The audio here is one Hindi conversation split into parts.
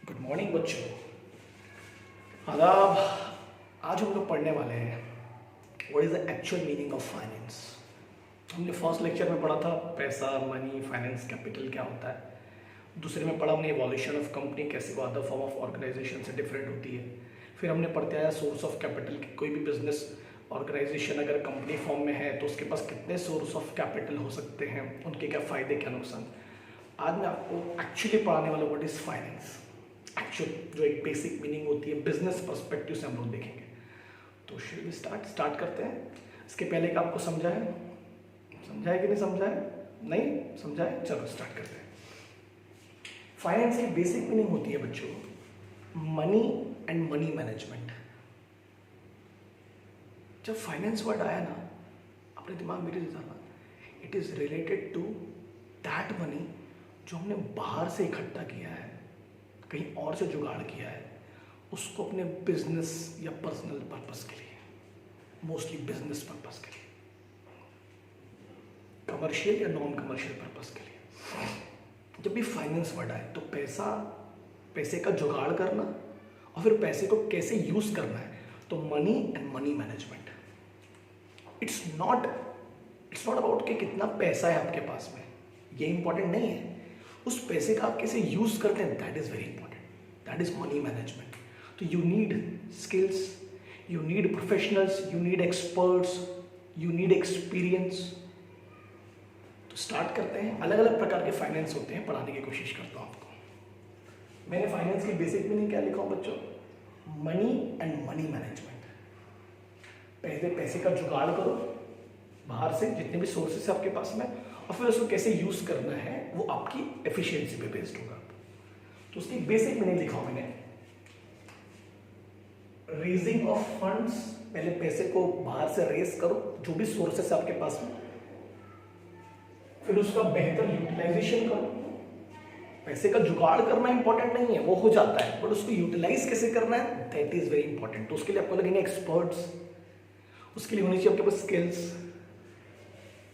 गुड मॉर्निंग बच्चों। आदाब। आज हम लोग पढ़ने वाले हैं what is the actual meaning of finance. हमने फर्स्ट लेक्चर में पढ़ा था पैसा, मनी, फाइनेंस, कैपिटल क्या होता है। दूसरे में पढ़ा हमने इवोल्यूशन ऑफ कंपनी, कैसे वो अदर फॉर्म ऑफ ऑर्गेनाइजेशन से डिफरेंट होती है। फिर हमने पढ़ते आया सोर्स ऑफ कैपिटल की कोई भी बिजनेस ऑर्गेनाइजेशन अगर कंपनी फॉर्म में है तो उसके पास कितने सोर्स ऑफ कैपिटल हो सकते हैं, उनके क्या फ़ायदे क्या नुकसान। आज मैं आपको एक्चुअली पढ़ाने वाला व्हाट इज़ फाइनेंस, एक्चुअल जो एक बेसिक मीनिंग होती है बिजनेस पर्सपेक्टिव से हम लोग देखेंगे। तो शुड वी स्टार्ट करते हैं। इसके पहले का आपको समझा है कि नहीं समझा है? नहीं समझा है? चलो स्टार्ट करते हैं। फाइनेंस की बेसिक मीनिंग होती है बच्चों मनी एंड मनी मैनेजमेंट। जब फाइनेंस वर्ड आया ना, अपने दिमाग में डालना, it is related to that money जो हमने बाहर से इकट्ठा किया है, कहीं और से जुगाड़ किया है, उसको अपने बिजनेस या पर्सनल पर्पस के लिए, मोस्टली बिजनेस पर्पस के लिए, कमर्शियल या नॉन कमर्शियल पर्पस के लिए। जब भी फाइनेंस वर्ड आए तो पैसे का जुगाड़ करना और फिर पैसे को कैसे यूज करना है, तो money and money management. It's not about कि कितना पैसा है आपके पास में, ये इंपॉर्टेंट नहीं है। उस पैसे का आप कैसे यूज करते हैं, that is very important, that is money management. तो you need skills, you need professionals, you need experts, you need experience. तो स्टार्ट करते हैं। अलग अलग प्रकार के फाइनेंस होते हैं, पढ़ाने की कोशिश करता हूं आपको। मैंने फाइनेंस की बेसिक मीनिंग क्या लिखा हूं बच्चों? Money and money management. पहले पैसे का जुगाड़ करो बाहर से, जितने भी सोर्सेस है आपके पास में, और फिर उसको कैसे यूज करना है वो आपकी एफिशिएंसी पे बेस्ड होगा। तो उसकी बेसिक मीनिंग लिखा हूं मैंने, रेजिंग ऑफ फंड्स। पहले पैसे को बाहर से रेज करो, जो भी सोर्सेस है आपके पास में, फिर उसका बेहतर यूटिलाइजेशन करो। पैसे का जुगाड़ करना इंपॉर्टेंट नहीं है, वो हो जाता है, बट उसको यूटिलाइज कैसे करना है, दैट इज वेरी इंपॉर्टेंट। तो उसके लिए आपको लगेंगे एक्सपर्ट्स, उसके लिए होनी चाहिए आपके पास स्किल्स।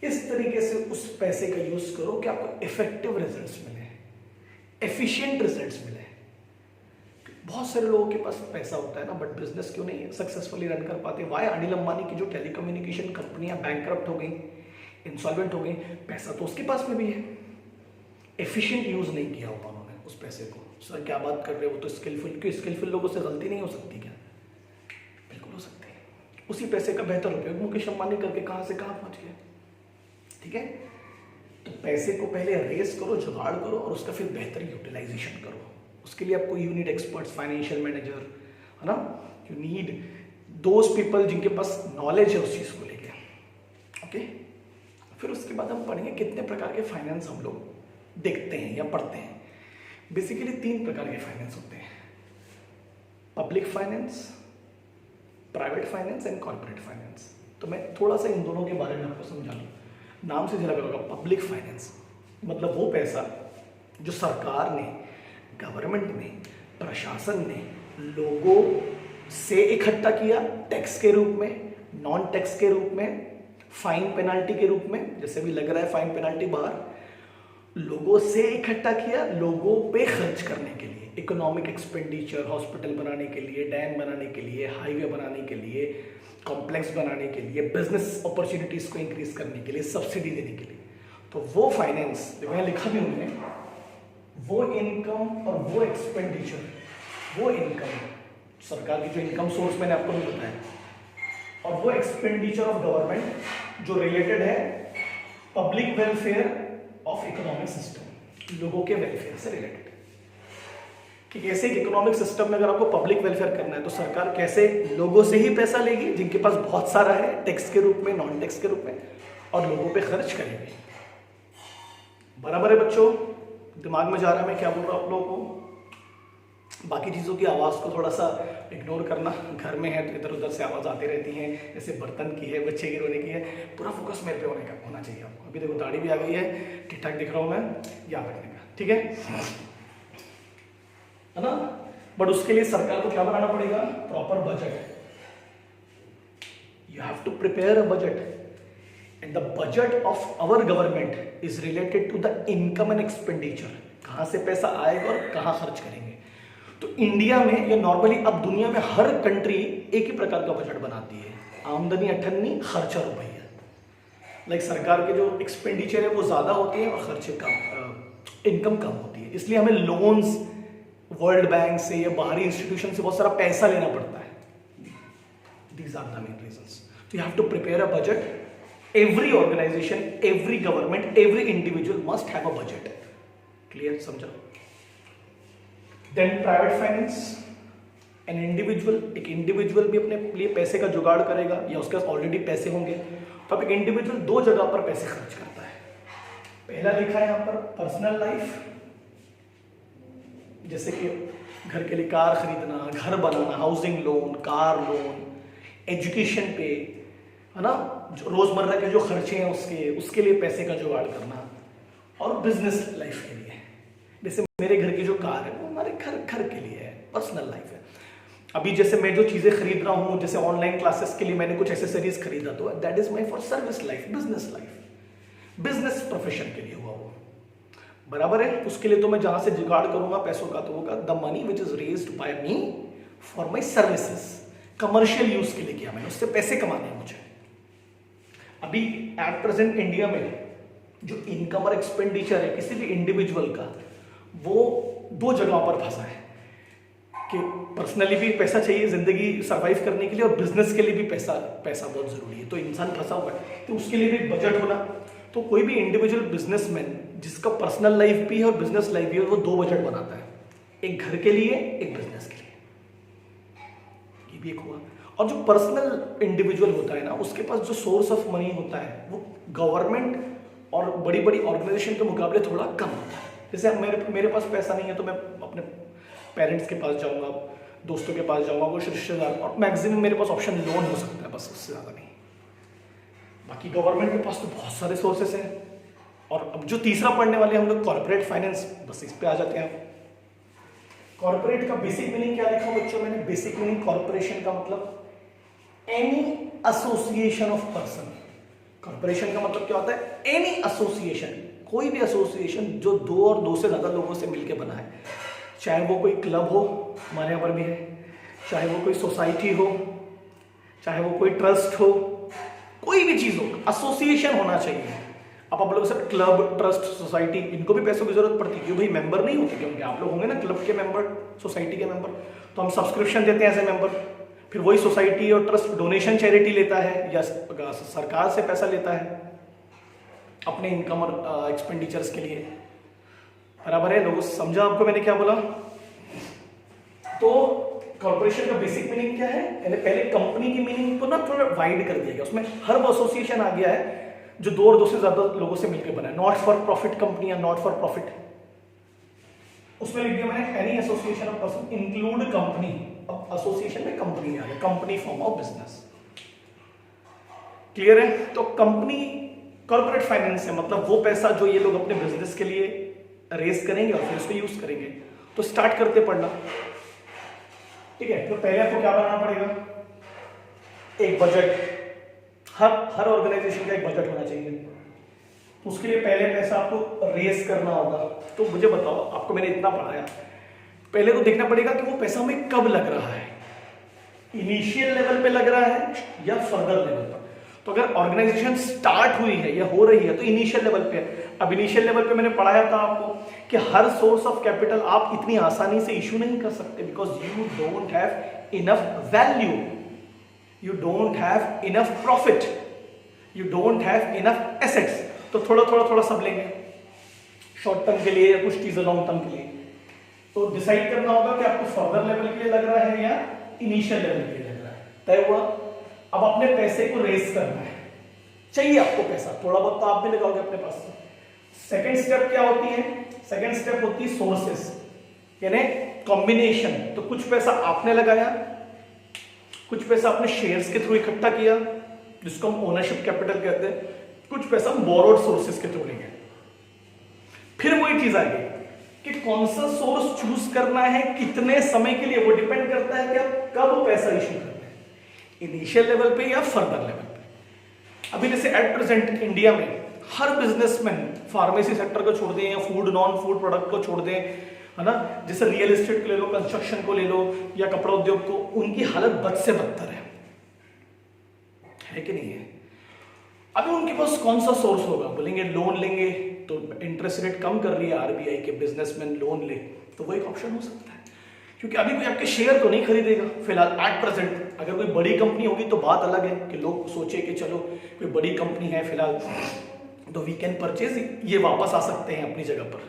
इस तरीके से उस पैसे का यूज करो कि आपको इफेक्टिव रिजल्ट्स मिले, एफिशिएंट रिजल्ट्स मिले। बहुत सारे लोगों के पास पैसा होता है ना, बट बिजनेस क्यों नहीं सक्सेसफुली रन कर पाते? वाई अनिल अंबानी की जो टेलीकम्युनिकेशन कंपनियां बैंकरप्ट हो गई, इंसॉल्वेंट हो गई, पैसा तो उसके पास में भी है, एफिशिएंट यूज नहीं किया होगा उन्होंने उस पैसे को। सर क्या बात कर रहे हो, तो स्किलफुल लोगों से गलती नहीं हो सकती क्या? बिल्कुल हो सकती है। उसी पैसे का बेहतर उपयोग मुकेश अंबानी करके कहां से कहां पहुंच गए। ठीक है, तो पैसे को पहले रेस करो, जुगाड़ करो, और उसका फिर बेहतर यूटिलाइजेशन करो। उसके लिए आपको you need experts, financial manager, है ना, यू नीड दोज पीपल जिनके पास नॉलेज है उस चीज को लेके। ओके, फिर उसके बाद हम पढ़ेंगे कितने प्रकार के फाइनेंस हम लोग देखते हैं या पढ़ते हैं। बेसिकली 3 प्रकार के फाइनेंस होते हैं, public finance, private finance and corporate finance. तो मैं थोड़ा सा इन दोनों के बारे में आपको समझा लूँ। नाम से झलक होगा, पब्लिक फाइनेंस मतलब वो पैसा जो सरकार ने, गवर्नमेंट ने, प्रशासन ने लोगों से इकट्ठा किया, टैक्स के रूप में, नॉन टैक्स के रूप में, फाइन पेनाल्टी के रूप में, जैसे भी लग रहा है फाइन पेनाल्टी बाहर, लोगों से इकट्ठा किया लोगों पे खर्च करने के लिए, इकोनॉमिक एक्सपेंडिचर, हॉस्पिटल बनाने के लिए, डैम बनाने के लिए, हाईवे बनाने के लिए, कॉम्प्लेक्स बनाने के लिए, बिजनेस अपॉर्चुनिटीज को इंक्रीज करने के लिए, सब्सिडी देने के लिए। तो वो फाइनेंस जो मैंने लिखा भी उन्होंने, वो इनकम और वो एक्सपेंडिचर, वो इनकम सरकार की जो इनकम सोर्स मैंने आपको नहीं बताया, और वो एक्सपेंडिचर ऑफ गवर्नमेंट जो रिलेटेड है public welfare of economic system, लोगों के वेलफेयर से रिलेटेड। कि कैसे इकोनॉमिक सिस्टम में अगर आपको पब्लिक वेलफेयर करना है तो सरकार कैसे लोगों से ही पैसा लेगी जिनके पास बहुत सारा है, टैक्स के रूप में, नॉन टैक्स के रूप में, और लोगों पे खर्च करेगी। बराबर है बच्चों? दिमाग में जा रहा है मैं क्या बोल रहा हूं आप लोगों को? बाकी चीज़ों की आवाज़ को थोड़ा सा इग्नोर करना, घर में है तो इधर उधर से आवाज़ आती रहती है, जैसे बर्तन की है, बच्चे की रोने की है, पूरा फोकस मेरे पे होना चाहिए आपको। अभी देखो दाढ़ी भी आ गई है, ठीक ठाक दिख रहा हूँ मैं, याद रखने का, ठीक है ना। बट उसके लिए सरकार को क्या बनाना पड़ेगा? Proper budget. You have to prepare a budget, and the budget of our government is related to the income and expenditure. कहां से पैसा आएगा और कहां खर्च करेंगे। तो इंडिया में या नॉर्मली अब दुनिया में हर कंट्री एक ही प्रकार का बजट बनाती है, आमदनी 98, खर्चा रुपया। लाइक सरकार के जो एक्सपेंडिचर है वो ज्यादा होते हैं और खर्चे कम, इनकम कम होती है, इसलिए हमें लोन्स वर्ल्ड बैंक से या बाहरी इंस्टीट्यूशन से बहुत सारा पैसा लेना पड़ता है। These are the main reasons. तो you have to prepare a budget. Every organization, every government, every individual must have a budget. Clear, समझा? Then private finance, an individual, एक इंडिविजुअल भी अपने लिए पैसे का जुगाड़ करेगा या उसके पास ऑलरेडी पैसे होंगे, तो अब एक इंडिविजुअल दो जगह पर पैसे खर्च करता है। पहला लिखा है यहां पर पर्सनल लाइफ, जैसे कि घर के लिए कार खरीदना, घर बनाना, housing loan, car loan, education पे, है ना, रोजमर्रा के जो खर्चे हैं उसके लिए पैसे का जुगाड़ करना। और बिजनेस लाइफ के लिए, जैसे मेरे घर की जो कार है वो हमारे घर के लिए है, पर्सनल लाइफ है। अभी जैसे मैं जो चीजें खरीद रहा हूँ, जैसे ऑनलाइन क्लासेस के लिए मैंने कुछ एसेसरीज खरीदा, तो that is my for service life, business life, business profession के लिए हुआ वो, बराबर है। उसके लिए तो मैं जहां से जुगाड़ करूंगा पैसों का, तो होगा the money which is raised bye me for my services, commercial use के लिए किया मैंने, उससे पैसे कमाने हैं मुझे। अभी एट प्रेजेंट इंडिया में जो इनकम और एक्सपेंडिचर है किसी भी इंडिविजुअल का, वो दो जगहों पर फंसा है कि पर्सनली भी पैसा चाहिए जिंदगी सरवाइव करने के लिए, और बिजनेस के लिए भी पैसा बहुत जरूरी है। तो इंसान फंसा हुआ है, तो उसके लिए भी बजट होना। तो कोई भी इंडिविजुअल बिजनेसमैन जिसका पर्सनल लाइफ भी है और बिजनेस लाइफ भी है, वो दो बजट बनाता है, एक घर के लिए, एक बिजनेस के लिए। ये भी एक हुआ। और जो पर्सनल इंडिविजुअल होता है ना, उसके पास जो सोर्स ऑफ मनी होता है वो गवर्नमेंट और बड़ी बड़ी ऑर्गेनाइजेशन के मुकाबले थोड़ा कम होता है। जैसे मेरे पास पैसा नहीं है तो मैं अपने पेरेंट्स के पास जाऊंगा, दोस्तों के पास जाऊंगा, कुछ रिश्तेदार, और मैक्सिमम मेरे पास ऑप्शन लोन हो सकता है, बस उससे ज़्यादा नहीं। बाकी गवर्नमेंट के पास तो बहुत सारे सोर्सेस हैं। और अब जो तीसरा पढ़ने वाले हम लोग कॉर्पोरेट फाइनेंस, बस इस पे आ जाते हैं। कॉर्पोरेट का बेसिक मीनिंग क्या लिखा बच्चों मैंने? बेसिक मीनिंग कॉर्पोरेशन का मतलब any association of person. Corporation का मतलब क्या होता है? एनी एसोसिएशन, कोई भी एसोसिएशन जो दो और दो से ज्यादा लोगों से मिलकर बना है, चाहे वो कोई क्लब हो, हमारे यहाँ पर भी है, चाहे वो कोई सोसाइटी हो, चाहे वो कोई ट्रस्ट हो, कोई भी चीज हो, एसोसिएशन होना चाहिए। अब आप लोग सब क्लब, ट्रस्ट, सोसाइटी, इनको भी पैसों की जरूरत पड़ती है, क्यों भाई मेंबर नहीं होते, क्योंकि आप लोग होंगे ना क्लब के मेंबर, सोसाइटी के मेंबर, तो हम सब्सक्रिप्शन देते हैं एज ए मेंबर, फिर वही सोसाइटी और ट्रस्ट डोनेशन चैरिटी लेता है या सरकार से पैसा लेता है अपने इनकम और एक्सपेंडिचर्स के लिए, बराबर है। लोगों समझा आपको मैंने क्या बोला? तो कॉर्पोरेशन का बेसिक मीनिंग क्या है? पहले कंपनी की मीनिंग को ना थोड़ा वाइड कर दिया गया, उसमें हर वो एसोसिएशन आ गया है जो दो और दो से ज्यादा लोगों से मिलकर बना है। नॉट फॉर प्रॉफिट कंपनी या नॉट फॉर प्रॉफिट, उसमें लिख दिया मैंने any association of person include company. अब एसोसिएशन में कंपनी आ गया, company form of business. Clear है? तो कंपनी कॉर्पोरेट फाइनेंस है, मतलब वो पैसा जो ये लोग अपने बिजनेस के लिए रेस करेंगे और फिर उसको यूज करेंगे। तो स्टार्ट करते पढ़ना, ठीक है? तो पहले आपको क्या बनाना पड़ेगा? एक बजट। हर ऑर्गेनाइजेशन का एक बजट होना चाहिए। उसके लिए पहले पैसा आपको रेस करना होगा। तो मुझे बताओ, आपको मैंने इतना पढ़ाया, पहले तो देखना पड़ेगा कि वो पैसा हमें कब लग रहा है, इनिशियल लेवल पे लग रहा है या फर्दर लेवल पर। तो अगर ऑर्गेनाइजेशन स्टार्ट हुई है या हो रही है तो इनिशियल लेवल पे है। अब इनिशियल लेवल पे मैंने पढ़ाया था आपको कि हर सोर्स ऑफ कैपिटल आप इतनी आसानी से इशू नहीं कर सकते, because you don't have enough value, you don't have enough profit, you don't have enough assets. तो थोड़ा सब लेंगे शॉर्ट टर्म के लिए या कुछ चीजें लॉन्ग टर्म के लिए। तो डिसाइड करना होगा कि आपको फर्दर लेवल के लिए लग रहा है या इनिशियल लेवल के लिए लग रहा है। तय हुआ। अब अपने पैसे को रेस करना है, चाहिए आपको पैसा, थोड़ा बहुत तो आप भी लगाओगे अपने पास से। सेकेंड स्टेप क्या होती है? सेकेंड स्टेप होती है सोर्सेस, यानी कॉम्बिनेशन। तो कुछ पैसा आपने लगाया, कुछ पैसा अपने शेयर्स के थ्रू इकट्ठा किया, जिसको हम ओनरशिप कैपिटल कहते हैं, कुछ पैसा बोरोड सोर्सेस के थ्रू लेंगे। फिर वही चीज आएगी कि कौन सा सोर्स चूज करना है, कितने समय के लिए, वो डिपेंड करता है कि आप कब पैसा इश्यू करते हैं, इनिशियल लेवल पे या फर्दर लेवल पे। अभी जैसे एट प्रेजेंट इंडिया में हर बिजनेसमैन, फार्मेसी सेक्टर को छोड़ दें या फूड नॉन फूड प्रोडक्ट को छोड़ दें, है ना। जैसे रियल एस्टेट को ले लो, कंस्ट्रक्शन को ले लो, या कपड़ा उद्योग को, उनकी हालत बद से बदतर है कि नहीं है। अभी उनके पास कौन सा सोर्स होगा, बोलेंगे लोन लेंगे, तो इंटरेस्ट रेट कम कर रही है आरबीआई के, बिजनेसमैन लोन ले, तो वो एक ऑप्शन हो सकता है। क्योंकि अभी कोई आपके शेयर तो नहीं खरीदेगा फिलहाल एट प्रेजेंट। अगर कोई बड़ी कंपनी होगी तो बात अलग है कि लोग सोचे कि चलो कोई बड़ी कंपनी है फिलहाल तो वी कैन परचेज, ये वापस आ सकते हैं अपनी जगह पर।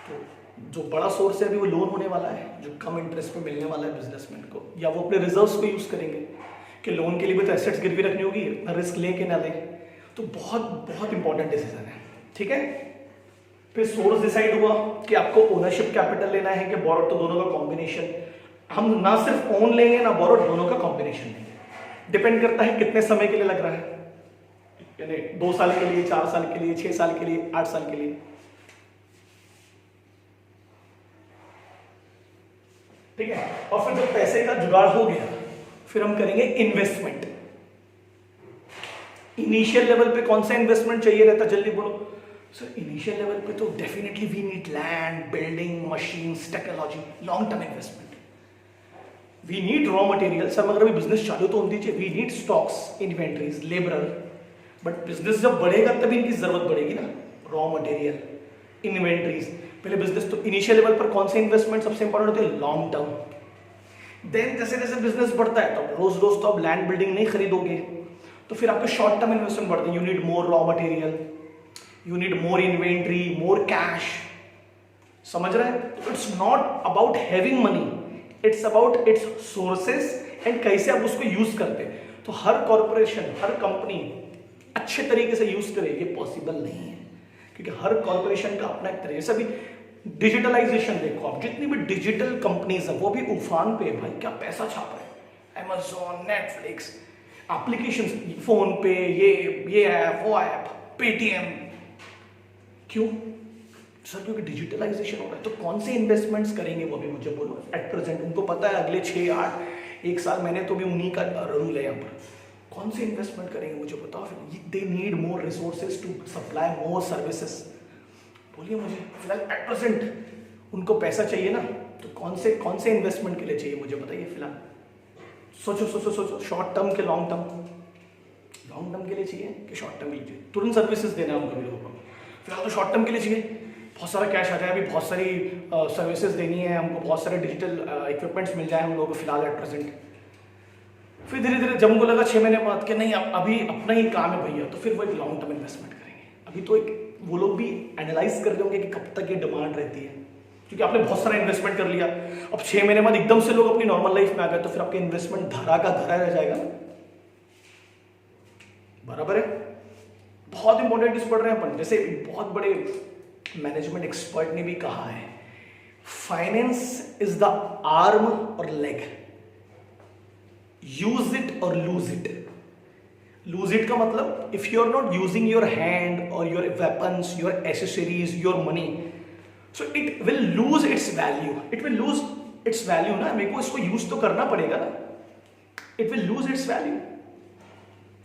तो जो बड़ा सोर्स है अभी वो लोन होने वाला है, जो कम इंटरेस्ट पे मिलने वाला है बिजनेसमैन को, या वो अपने रिजर्व्स को यूज करेंगे कि लोन के लिए भी तो एसेट्स गिरवी रखनी होगी, इतना रिस्क ले के ना ले। तो बहुत बहुत इंपॉर्टेंट डिसीजन है, ठीक है। फिर सोर्स डिसाइड हुआ कि आपको ओनरशिप कैपिटल लेना है कि बोरो, तो दोनों का कॉम्बिनेशन। हम ना सिर्फ ओन लेंगे ना बोरो, दोनों का कॉम्बिनेशन लेंगे। डिपेंड करता है कितने समय के लिए लग रहा है, यानी 2 साल के लिए, 4 साल के लिए, 6 साल के लिए, 8 साल के लिए, ठीक है। और फिर जब पैसे का जुगाड़ हो गया फिर हम करेंगे इन्वेस्टमेंट। इनिशियल लेवल पे कौन सा इन्वेस्टमेंट चाहिए रहता, जल्दी बोलो सर। इनिशियल लेवल पे तो definitely we need land, building, machines, technology, long term investment. We need raw materials, हम अगर अभी बिजनेस चालू तो दीजिए, we need stocks, inventories, labourer. But business जब बढ़ेगा तभी इनकी जरूरत बढ़ेगी ना, रॉ मटेरियल, इन्वेंट्रीज। पहले बिजनेस तो इनिशियल लेवल पर कौन से इन्वेस्टमेंट सबसे इंपॉर्टेंट होते हैं, लॉन्ग टर्म। देन जैसे जैसे बिजनेस बढ़ता है तो रोज रोज तो आप लैंड बिल्डिंग नहीं खरीदोगे, तो फिर आपके शॉर्ट टर्म इन्वेस्टमेंट बढ़ते हैं। You need more raw material, you need more inventory, more cash, समझ रहे हैं। It's not about having money, it's about it's sources and कैसे आप उसको यूज करते हैं। तो हर कॉर्पोरेशन, हर कंपनी अच्छे तरीके से यूज करे ये पॉसिबल नहीं है, क्योंकि हर कॉर्पोरेशन का अपना एक तरीका। जैसे अभी डिजिटलाइजेशन देखो आप, जितनी भी डिजिटल कंपनीज है वो भी उफान पे है भाई, क्या पैसा छाप रहे हैं। अमेजॉन, नेटफ्लिक्स, एप्लीकेशन, फोन पे, ये ऐप, वो ऐप, पेटीएम। क्यों सर? क्योंकि डिजिटलाइजेशन हो रहा है। तो कौन से इन्वेस्टमेंट्स करेंगे वो भी मुझे बोलो एट प्रेजेंट। उनको पता है अगले 6, 8, 1 साल, मैंने तो भी उन्हीं का रूल है यहाँ पर। कौन से इन्वेस्टमेंट करेंगे मुझे बताओ। फिर they need more resources to supply more services. बोलिए मुझे फिलहाल एट प्रेजेंट उनको पैसा चाहिए ना, तो कौन से इन्वेस्टमेंट के लिए चाहिए मुझे बताइए फिलहाल। सोचो सोचो सोचो, शॉर्ट टर्म के लॉन्ग टर्म। लॉन्ग टर्म के लिए चाहिए कि शॉर्ट टर्म के लिए चाहिए? तुरंत सर्विसेज देना है उनको भी लोगों को। फिलहाल तो शॉर्ट टर्म के लिए चाहिए, बहुत सारा कैश आ जाए, अभी बहुत सारी सर्विसेज देनी है हमको, बहुत सारे डिजिटल इक्विपमेंट्स मिल जाए हम लोगों को फिलहाल एट प्रेजेंट। फिर धीरे धीरे जब उनको लगा 6 महीने बाद कि नहीं अभी अपना ही काम है भैया, तो फिर वो एक लॉन्ग टर्म इन्वेस्टमेंट करेंगे। अभी तो एक वो लोग भी एनालाइज कर रहे होंगे कि कब तक ये डिमांड रहती है, क्योंकि आपने बहुत सारा इन्वेस्टमेंट कर लिया। अब 6 महीने बाद एकदम से लोग अपनी नॉर्मल लाइफ में आ गए, तो फिर आपके इन्वेस्टमेंट धरा का धरा रह जाएगा ना, बराबर है। बहुत इंपॉर्टेंट चीज पढ़ रहे हैं अपन। जैसे बहुत बड़े मैनेजमेंट एक्सपर्ट ने भी कहा है, फाइनेंस इज द आर्म और लेग, यूज इट और लूज इट। लूज इट का मतलब if you are not using your hand और your weapons, your accessories, your money, so it will lose its value. It will lose its value ना, मेरे को इसको यूज तो करना पड़ेगा ना, it will lose its value.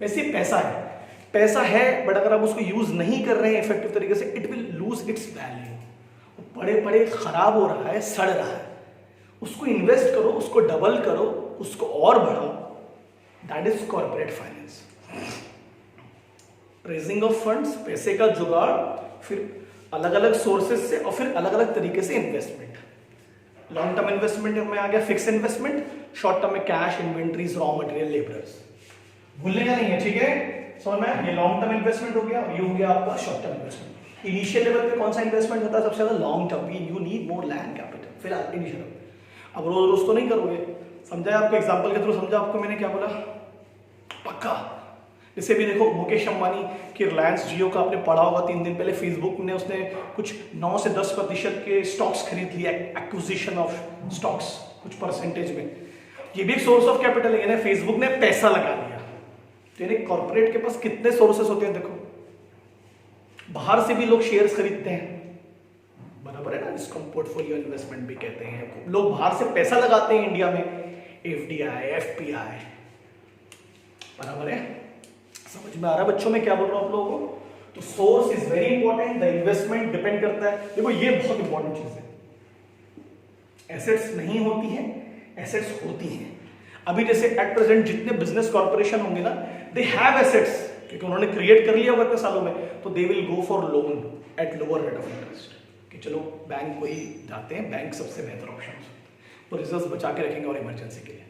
वैसे पैसा है, पैसा है बट अगर आप उसको यूज नहीं कर रहे हैं इफेक्टिव तरीके से, it will lose its value. पड़े पड़े खराब हो रहा है, सड़ रहा है, उसको इन्वेस्ट करो, उसको डबल करो, उसको और बढ़ाओ। That is corporate finance. Raising of funds, पैसे का जुगाड़, फिर अलग अलग सोर्सेज से, और फिर अलग अलग तरीके से इन्वेस्टमेंट। लॉन्ग टर्म इन्वेस्टमेंट में आ गया फिक्स इन्वेस्टमेंट, शॉर्ट टर्म में cash, inventories, raw material, labourers. भूलने का नहीं है, ठीक है, समझ में। ये लॉन्ग टर्म इन्वेस्टमेंट हो गया और ये हो गया आपका short term investment. Initial level पे कौन सा इन्वेस्टमेंट होता है सबसे ज्यादा? Long term. You need more land capital फिलहाल इनिशियल। अब रोज रोज तो नहीं करोगे, समझा आपको एग्जांपल के थ्रू, समझा आपको मैंने क्या बोला, पक्का। जैसे भी देखो मुकेश अंबानी की रिलायंस जियो का आपने पढ़ा होगा 3 दिन पहले, फेसबुक ने उसने कुछ 9 से 10% के स्टॉक्स खरीद लिए, एक्विजिशन ऑफ स्टॉक्स कुछ परसेंटेज में। ये भी एक सोर्स ऑफ कैपिटल है, यानी फेसबुक ने पैसा लगा लिया। तो यानी कॉर्पोरेट के पास कितने सोर्सेस होते हैं देखो, बाहर से भी लोग शेयर्स खरीदते हैं, बराबर है ना, इसको पोर्टफोलियो इन्वेस्टमेंट भी कहते हैं। लोग बाहर से पैसा लगाते हैं इंडिया में, एफडीआई, एफपीआई, बराबर है। समझ में आ रहा है बच्चों में क्या बोल रहा हूं आप लोगों को? तो source is very important, the investment depend करता है। देखो ये बहुत इंपॉर्टेंट चीज है, एसेट्स नहीं होती हैं, एसेट्स होती हैं। अभी जैसे एट प्रेजेंट जितने बिजनेस कॉर्पोरेशन होंगे ना, दे हैव एसेट्स, क्योंकि उन्होंने क्रिएट कर लिया होगा इतने सालों में, तो they will go for loan at lower rate of interest, कि चलो बैंक को ही जाते हैं, बैंक सबसे बेहतर ऑप्शन है, तो रिजर्व्स बचा के रखेंगे और इमरजेंसी के लिए।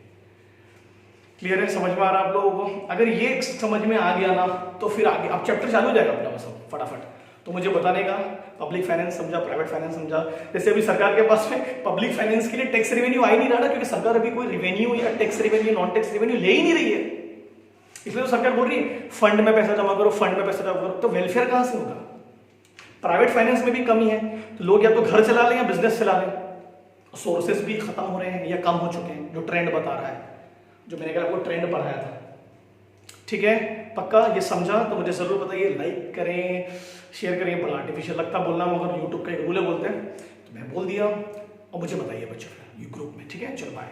क्लियर है, समझ में आ रहा है आप लोगों को? अगर ये समझ में आ गया ना, तो फिर आगे अब चैप्टर चालू हो जाएगा अपना बस फटाफट। तो मुझे बताने का पब्लिक फाइनेंस समझा, प्राइवेट फाइनेंस समझा। जैसे अभी सरकार के पास में पब्लिक फाइनेंस के लिए टैक्स रेवेन्यू आ ही नहीं रहा ना, क्योंकि सरकार अभी कोई रेवेन्यू या tax revenue, non tax revenue ले ही नहीं रही है। इसलिए तो सरकार बोल रही है फंड में पैसा जमा करो, फंड में पैसा जमा करो। तो वेलफेयर कहां से होगा? प्राइवेट फाइनेंस में भी कमी है, तो लोग या तो घर चला लें या बिजनेस चला लें। सोर्सेस भी खत्म हो रहे हैं या कम हो चुके हैं, जो ट्रेंड बता रहा है, जो मैंने कहा आपको ट्रेंड पढ़ाया था। ठीक है, पक्का ये समझा? तो मुझे जरूर बताइए, लाइक करें, शेयर करें। बड़ा आर्टिफिशियल लगता बोलना, मगर यूट्यूब का एक रूल है, बोलते हैं, तो मैं बोल दिया। और मुझे बताइए बच्चों, यू ग्रुप में। ठीक है, चलो बाय।